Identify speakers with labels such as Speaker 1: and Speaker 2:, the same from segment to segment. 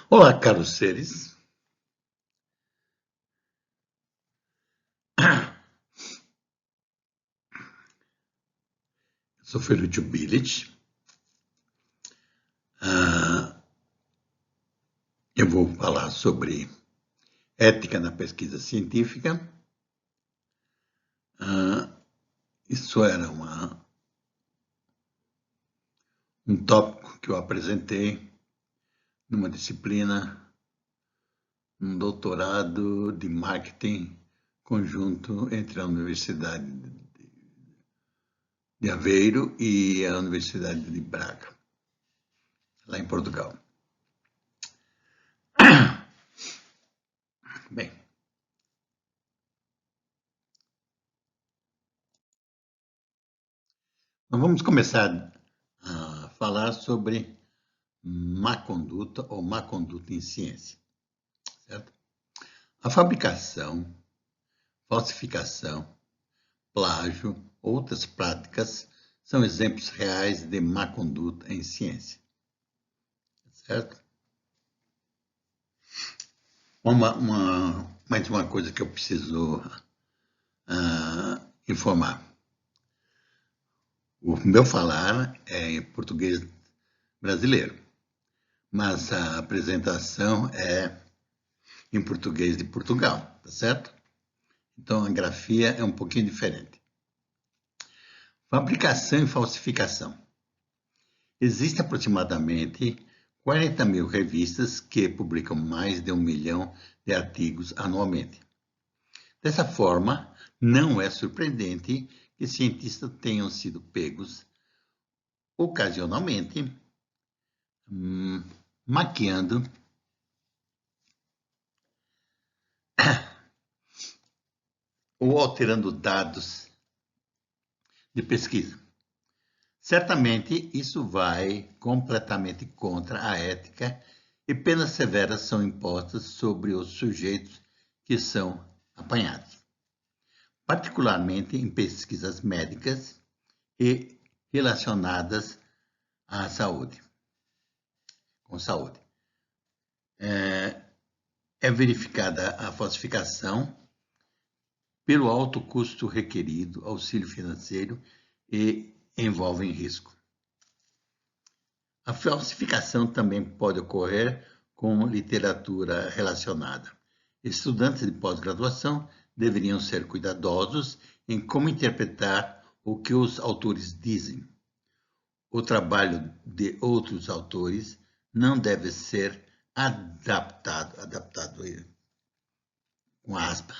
Speaker 1: Olá, caros seres. Sou Ferruccio Bilic. Eu vou falar sobre ética na pesquisa científica. Isso era um tópico que eu apresentei numa disciplina, um doutorado de marketing conjunto entre a Universidade de Aveiro e a Universidade de Braga, lá em Portugal. Bem, nós vamos começar a falar sobre má conduta ou má conduta em ciência, certo? A fabricação, falsificação, plágio, outras práticas são exemplos reais de má conduta em ciência, certo? Mais uma coisa que eu preciso informar. O meu falar é em português brasileiro, mas a apresentação é em português de Portugal, tá certo? Então a grafia é um pouquinho diferente. Fabricação e falsificação. Existem aproximadamente 40 mil revistas que publicam mais de 1 milhão de artigos anualmente. Dessa forma, não é surpreendente que cientistas tenham sido pegos ocasionalmente maquiando ou alterando dados de pesquisa. Certamente isso vai completamente contra a ética e penas severas são impostas sobre os sujeitos que são apanhados, particularmente em pesquisas médicas e relacionadas à saúde, com saúde. É verificada a falsificação pelo alto custo requerido, auxílio financeiro e envolvem risco. A falsificação também pode ocorrer com literatura relacionada. Estudantes de pós-graduação deveriam ser cuidadosos em como interpretar o que os autores dizem. O trabalho de outros autores não deve ser adaptado com aspas,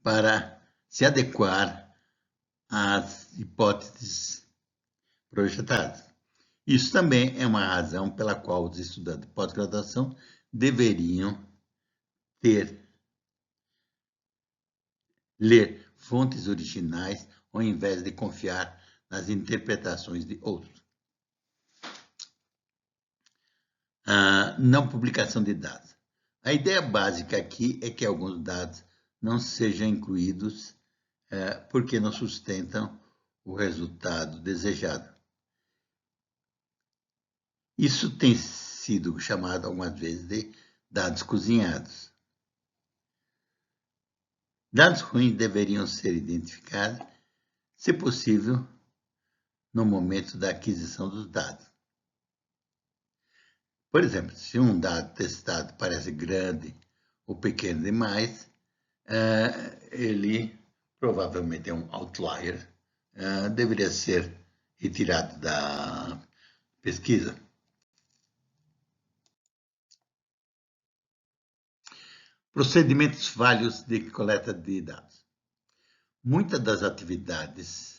Speaker 1: para se adequar às hipóteses projetadas. Isso também é uma razão pela qual os estudantes de pós-graduação deveriam ler fontes originais ao invés de confiar nas interpretações de outros. Não publicação de dados. A ideia básica aqui é que alguns dados não sejam incluídos porque não sustentam o resultado desejado. Isso tem sido chamado algumas vezes de dados cozinhados. Dados ruins deveriam ser identificados, se possível, no momento da aquisição dos dados. Por exemplo, se um dado testado parece grande ou pequeno demais, ele provavelmente é um outlier, deveria ser retirado da pesquisa. Procedimentos falhos de coleta de dados. Muitas das atividades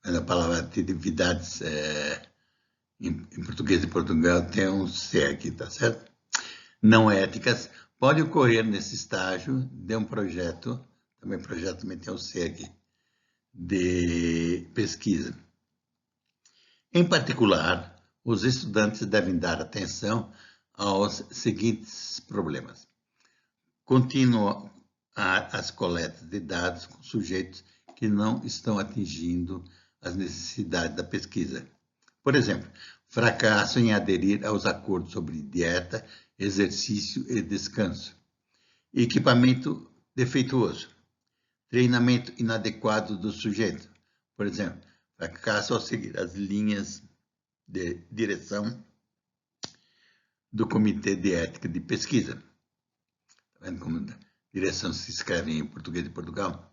Speaker 1: a palavra atividades em português de Portugal tem um C aqui, tá certo? Não éticas, pode ocorrer nesse estágio de um projeto, também tem um C aqui, de pesquisa. Em particular, os estudantes devem dar atenção aos seguintes problemas. Continuam as coletas de dados com sujeitos que não estão atingindo as necessidades da pesquisa. Por exemplo, fracasso em aderir aos acordos sobre dieta, exercício e descanso. Equipamento defeituoso. Treinamento inadequado do sujeito. Por exemplo, fracasso ao seguir as linhas de direção do Comitê de Ética de Pesquisa. Está vendo como direção se escreve em português de Portugal?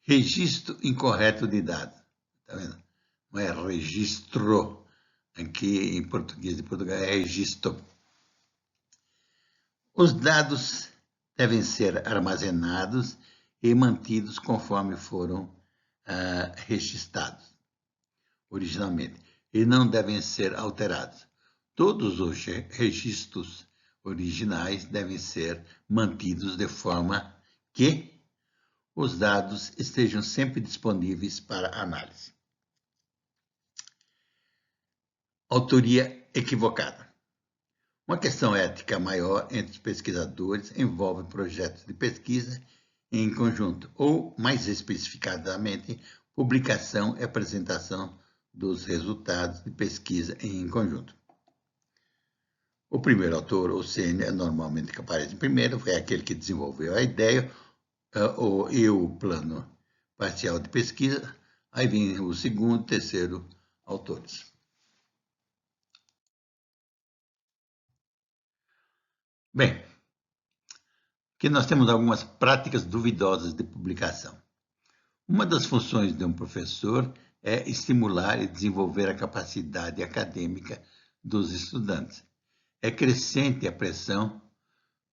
Speaker 1: Registro incorreto de dados. Está vendo? Não é registro. Aqui em português de Portugal é registro. Os dados devem ser armazenados e mantidos conforme foram registrados originalmente, e não devem ser alterados. Todos os registros originais devem ser mantidos de forma que os dados estejam sempre disponíveis para análise. Autoria equivocada. Uma questão ética maior entre os pesquisadores envolve projetos de pesquisa em conjunto, ou, mais especificadamente, publicação e apresentação dos resultados de pesquisa em conjunto. O primeiro autor, ou sênior, normalmente que aparece primeiro, foi aquele que desenvolveu a ideia e o plano parcial de pesquisa. Aí vem o segundo, terceiro autores. Bem, aqui nós temos algumas práticas duvidosas de publicação. Uma das funções de um professor é estimular e desenvolver a capacidade acadêmica dos estudantes. É crescente a pressão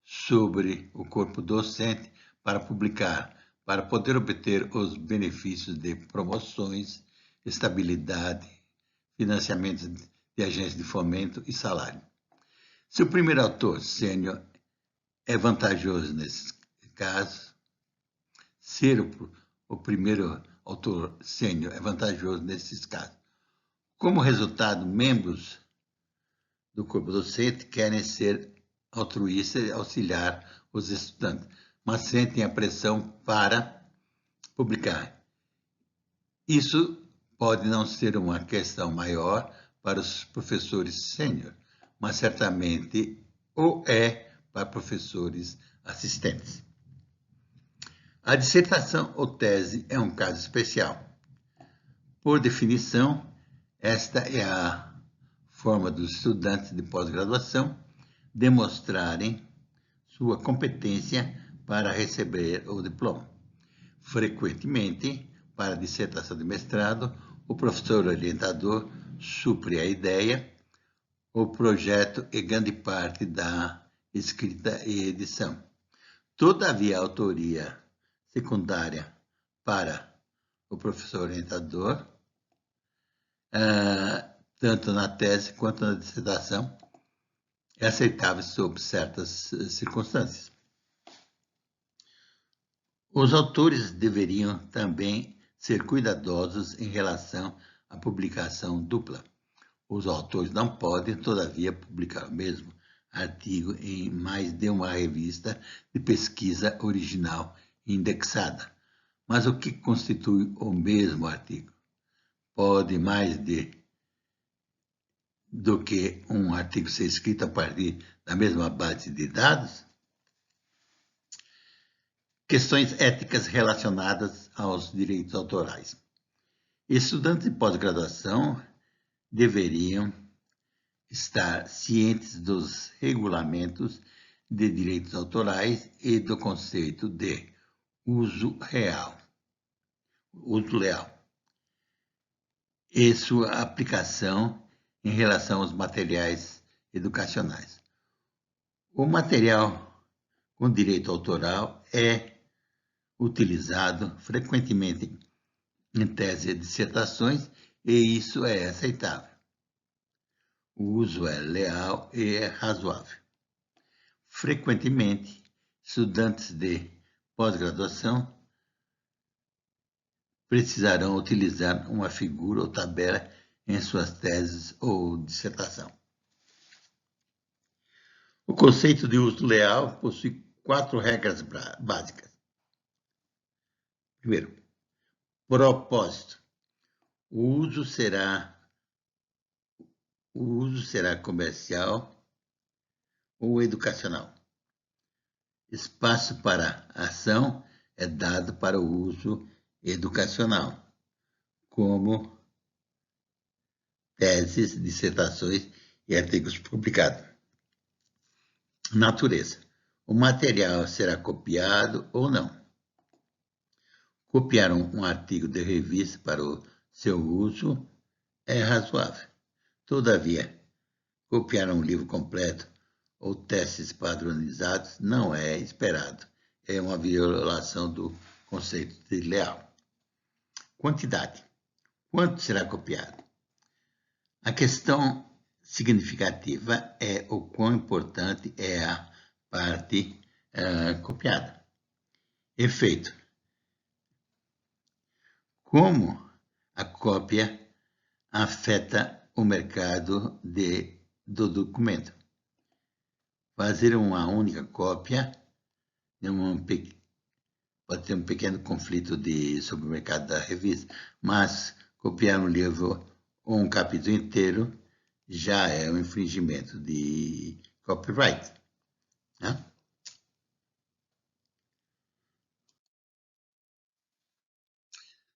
Speaker 1: sobre o corpo docente para publicar, para poder obter os benefícios de promoções, estabilidade, financiamento de agências de fomento e salário. Se o primeiro autor sênior é vantajoso nesse caso, ser o primeiro autor sênior é vantajoso nesses casos. Como resultado, membros do corpo docente querem ser altruístas e auxiliar os estudantes, mas sentem a pressão para publicar. Isso pode não ser uma questão maior para os professores sênior, mas certamente o é para professores assistentes. A dissertação ou tese é um caso especial. Por definição, esta é a forma dos estudantes de pós-graduação demonstrarem sua competência para receber o diploma. Frequentemente, para a dissertação de mestrado, o professor orientador supre a ideia, o projeto e grande parte da escrita e edição. Todavia, a autoria secundária para o professor orientador, tanto na tese quanto na dissertação, é aceitável sob certas circunstâncias. Os autores deveriam também ser cuidadosos em relação à publicação dupla. Os autores não podem, todavia, publicar o mesmo artigo em mais de uma revista de pesquisa original indexada. Mas o que constitui o mesmo artigo? Pode mais do que um artigo ser escrito a partir da mesma base de dados? Questões éticas relacionadas aos direitos autorais. Estudantes de pós-graduação deveriam estar cientes dos regulamentos de direitos autorais e do conceito de uso leal e sua aplicação em relação aos materiais educacionais. O material com direito autoral é utilizado frequentemente em tese e dissertações, e isso é aceitável. O uso é leal e é razoável. Frequentemente, estudantes de pós-graduação precisarão utilizar uma figura ou tabela em suas teses ou dissertação. O conceito de uso leal possui 4 regras básicas. Primeiro, Propósito. O uso será comercial ou educacional. Espaço para ação é dado para o uso educacional, como teses, dissertações e artigos publicados. Natureza. O material será copiado ou não. Copiar um artigo de revista para o seu uso é razoável. Todavia, copiar um livro completo ou testes padronizados não é esperado. É uma violação do conceito de leal. Quantidade. Quanto será copiado? A questão significativa é o quão importante é a parte copiada. Efeito. Como a cópia afeta o mercado do documento. Fazer uma única cópia pode ter um pequeno conflito sobre o mercado da revista, mas copiar um livro ou um capítulo inteiro já é um infringimento de copyright. Né?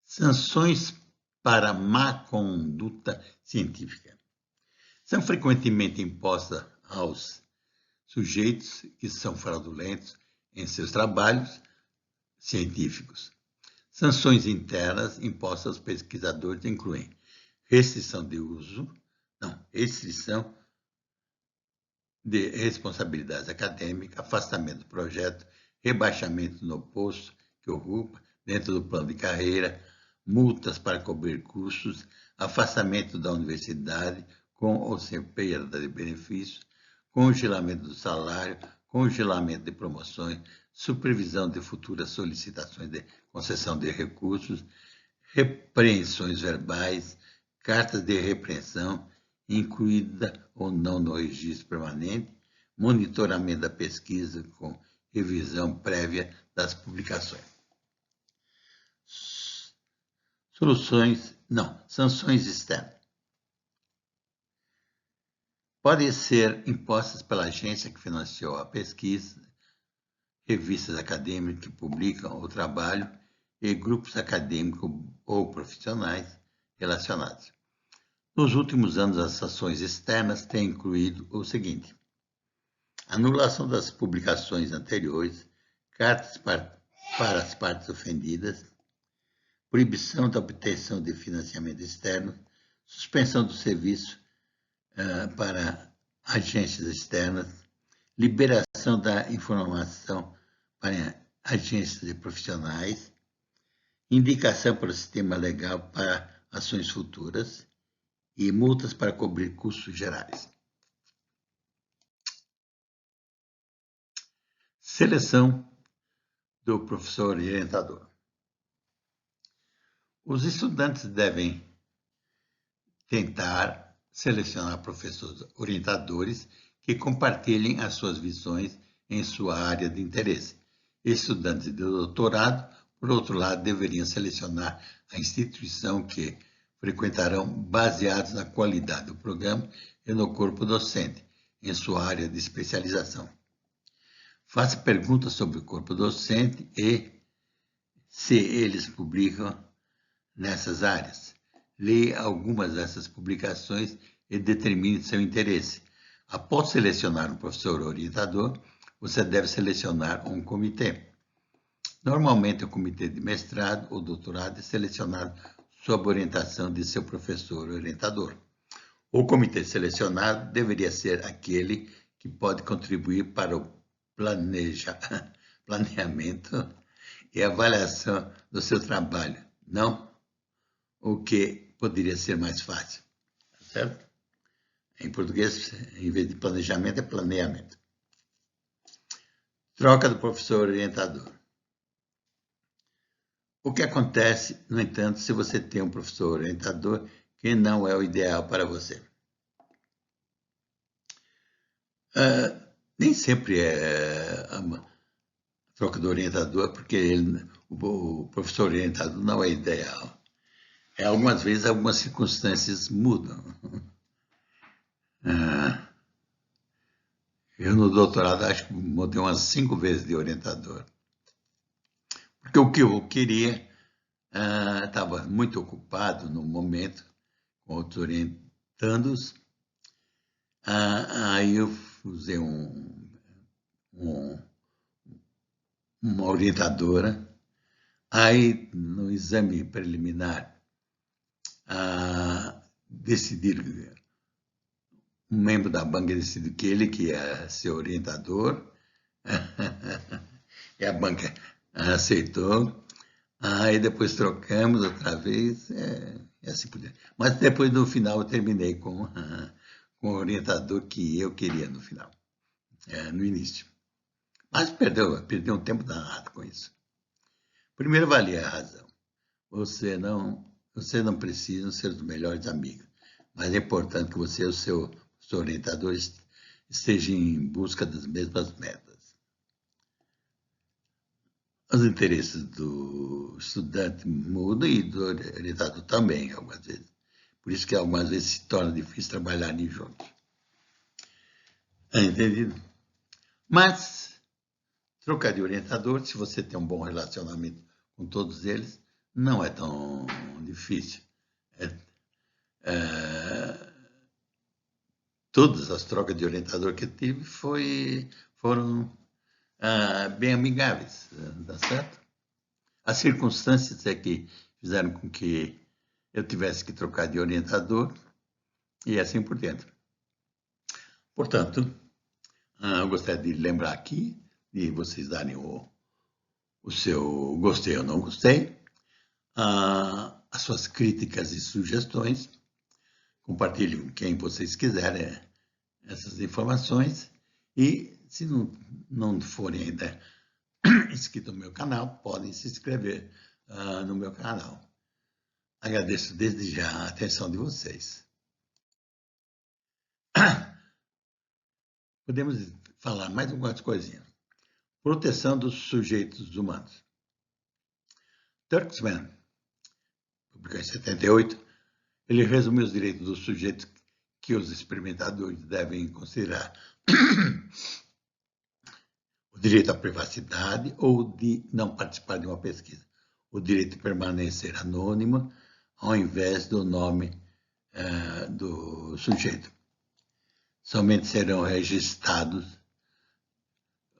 Speaker 1: Sanções para má conduta científica. São frequentemente impostas aos sujeitos que são fraudulentos em seus trabalhos científicos. Sanções internas impostas aos pesquisadores incluem restrição de responsabilidades acadêmicas, afastamento do projeto, rebaixamento no posto que ocupa dentro do plano de carreira, multas para cobrir custos, afastamento da universidade com ou sem perda de benefícios, congelamento do salário, congelamento de promoções, supervisão de futuras solicitações de concessão de recursos, repreensões verbais, cartas de repreensão, incluída ou não no registro permanente, monitoramento da pesquisa com revisão prévia das publicações. Sanções externas. Podem ser impostas pela agência que financiou a pesquisa, revistas acadêmicas que publicam o trabalho e grupos acadêmicos ou profissionais relacionados. Nos últimos anos, as sanções externas têm incluído o seguinte: anulação das publicações anteriores, cartas para as partes ofendidas, proibição da obtenção de financiamento externo, suspensão do serviço para agências externas, liberação da informação para agências e profissionais, indicação para o sistema legal para ações futuras e multas para cobrir custos gerais. Seleção do professor orientador. Os estudantes devem tentar selecionar professores orientadores que compartilhem as suas visões em sua área de interesse. Estudantes de doutorado, por outro lado, deveriam selecionar a instituição que frequentarão baseados na qualidade do programa e no corpo docente, em sua área de especialização. Faça perguntas sobre o corpo docente e se eles publicam nessas áreas. Leia algumas dessas publicações e determine seu interesse. Após selecionar um professor orientador, você deve selecionar um comitê. Normalmente, o comitê de mestrado ou doutorado é selecionado sob orientação de seu professor orientador. O comitê selecionado deveria ser aquele que pode contribuir para o planeamento e avaliação do seu trabalho, não o que poderia ser mais fácil, certo? Em português, em vez de planejamento, é planeamento. Troca do professor orientador. O que acontece, no entanto, se você tem um professor orientador que não é o ideal para você? Nem sempre troca do orientador, porque o professor orientador não é ideal. Algumas vezes, algumas circunstâncias mudam. Eu, no doutorado, acho que mudei umas 5 vezes de orientador. Porque o que eu queria estava muito ocupado no momento, com outros orientandos. Aí eu usei uma orientadora. Aí, no exame preliminar, decidiram, um membro da banca decidiu que ele que ia ser orientador, e a banca aceitou. Aí depois trocamos outra vez, e assim por diante. Mas depois, no final, eu terminei com o orientador que eu queria no final, no início. Mas perdeu um tempo danado com isso. Primeiro, valia a razão. Você não precisa ser os melhores amigos, mas é importante que você e o seu orientador estejam em busca das mesmas metas. Os interesses do estudante mudam e do orientador também, algumas vezes. Por isso que algumas vezes se torna difícil trabalharem juntos. Entendido? Mas, trocar de orientador, se você tem um bom relacionamento com todos eles, não é tão difícil. Todas as trocas de orientador que eu tive foram bem amigáveis, tá certo? As circunstâncias é que fizeram com que eu tivesse que trocar de orientador e assim por diante. Portanto, eu gostaria de lembrar aqui, de vocês darem o seu gostei ou não gostei, as suas críticas e sugestões. Compartilhem com quem vocês quiserem essas informações. E se não forem ainda inscritos no meu canal, podem se inscrever no meu canal. Agradeço desde já a atenção de vocês. Podemos falar mais algumas coisinhas. Proteção dos sujeitos humanos. Turkson, publicado em 78, ele resumiu os direitos dos sujeitos que os experimentadores devem considerar. O direito à privacidade ou de não participar de uma pesquisa. O direito de permanecer anônimo ao invés do nome do sujeito. Somente serão registrados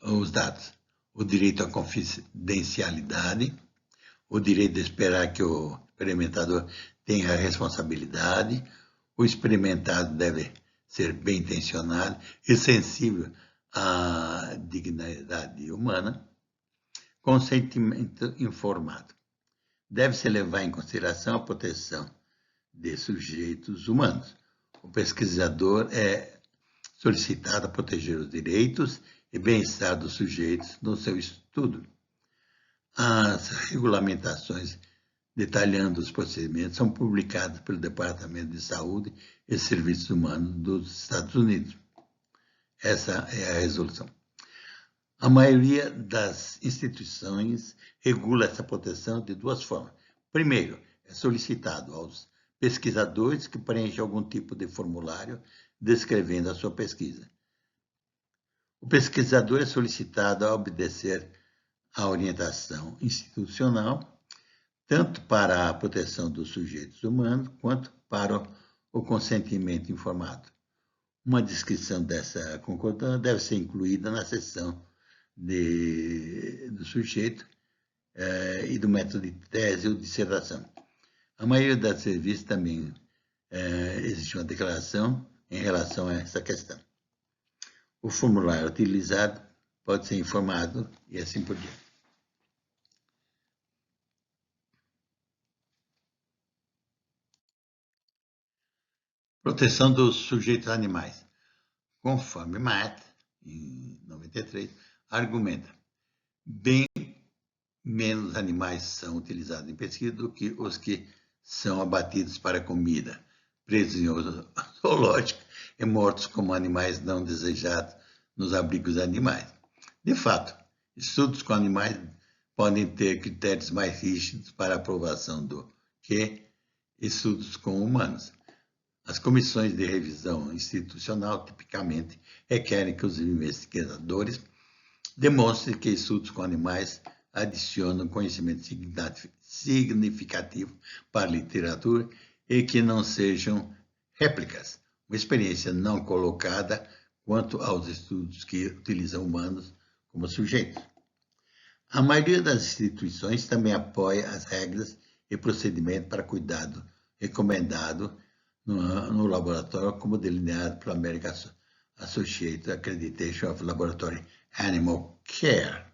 Speaker 1: os dados. O direito à confidencialidade, o direito de esperar que o experimentador tenha a responsabilidade, o experimentado deve ser bem intencionado e sensível à dignidade humana, consentimento informado. Deve-se levar em consideração a proteção de sujeitos humanos. O pesquisador é solicitado a proteger os direitos e bem-estar dos sujeitos no seu estudo. As regulamentações detalhando os procedimentos são publicadas pelo Departamento de Saúde e Serviços Humanos dos Estados Unidos. Essa é a resolução. A maioria das instituições regula essa proteção de duas formas. Primeiro, é solicitado aos pesquisadores que preenchem algum tipo de formulário descrevendo a sua pesquisa. O pesquisador é solicitado a obedecer à orientação institucional, tanto para a proteção dos sujeitos humanos, quanto para o consentimento informado. Uma descrição dessa concordância deve ser incluída na seção do sujeito e do método de tese ou dissertação. A maioria das revistas também existe uma declaração em relação a essa questão. O formulário utilizado pode ser informado e assim por diante. Proteção dos sujeitos animais. Conforme Matt, em 93, argumenta, bem menos animais são utilizados em pesquisa do que os que são abatidos para comida, presos em zoológico e mortos como animais não desejados nos abrigos animais. De fato, Estudos com animais podem ter critérios mais rígidos para aprovação do que estudos com humanos. As comissões de revisão institucional tipicamente requerem que os investigadores demonstrem que estudos com animais adicionam conhecimento significativo para a literatura e que não sejam réplicas, uma experiência não colocada quanto aos estudos que utilizam humanos como sujeitos. A maioria das instituições também apoia as regras e procedimentos para cuidado recomendado no laboratório, como delineado pela American Associated Accreditation of Laboratory Animal Care.